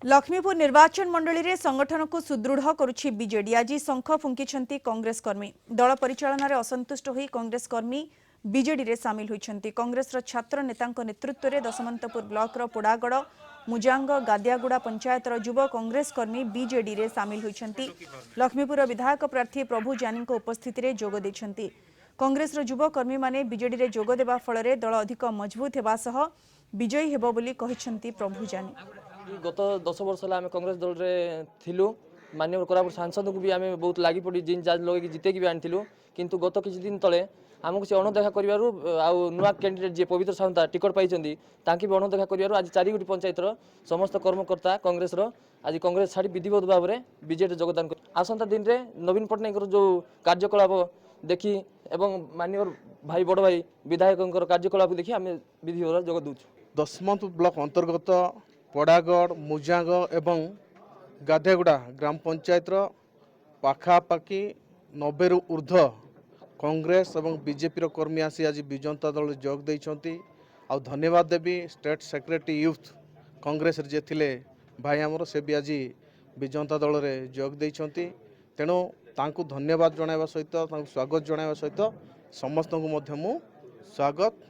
लक्ष्मीपुर निर्वाचन मंडली रे संगठन को सुदृढ़ करुछि बीजेडी। आज शंख फुंकी कांग्रेस कर्मी। दल परिचालन रे असंतुष्ट होई कांग्रेस कर्मी बीजेडी रे सामिल होइछन्ति। कांग्रेस रो छात्र नेतांक नेतृत्व रे दशमंतपुर ब्लॉक रो पोड़ागड़ मुजांग गादियागुड़ा पंचायत रो युवा कांग्रेस कर्मी बीजेडी रे सामिल होइछन्ति। लक्ष्मीपुर विधायक प्रार्थी प्रभु जानी उपस्थिति रे जोग दैछन्ति। कांग्रेस रो युवा कर्मी माने बीजेडी रे जोग देबा फल रे दल अधिक मजबूत हेबा सह विजयी हेबो बोली कहिछन्ति प्रभु जानी। गत 10 वर्ष आम कांग्रेस दल रे थिलु। माननीय कोरापुट सांसद को भी आम बहुत लगी पड़ी जिन जाज लगे जिते भी आनी किंतु गत किसी दिन तले आमको से अणदेखा कर नुआ कैंडिडेट जी पवित्र साहंता टिकट पाई भी अणदेखा कर आज 4 गोटी पंचायत समस्त कर्मकर्ता कांग्रेस आज कांग्रेस छाड़ी विधिवत भाव में बीजेडी योगदान कर आसंता दिन में नवीन पट्टनायक जो कार्यकलाप देखी एवं माननीय भाई बड़ भाई विधायक कार्यकलाप देखी आम विधिवत जोग दूँ। दशमंतपुर ब्लॉक अंतर्गत पड़ागड़ मुजांग एवं गाधेगुड़ा ग्राम पंचायत पाखापाखि 90 रु ऊर्ध्व कांग्रेस एवं बीजेपी कर्मी आसी आज विजंता दल जोग देइछंती। आ धन्यवाद देवी स्टेट सेक्रेटरी यूथ कांग्रेस जे थिले भाई आमर से भी आज विजंता दल रे जोग देइछंती। तेणु तांकु धन्यवाद जणाइबा सहित तांकु स्वागत जणाइबा सहित समस्त को मध्य मु स्वागत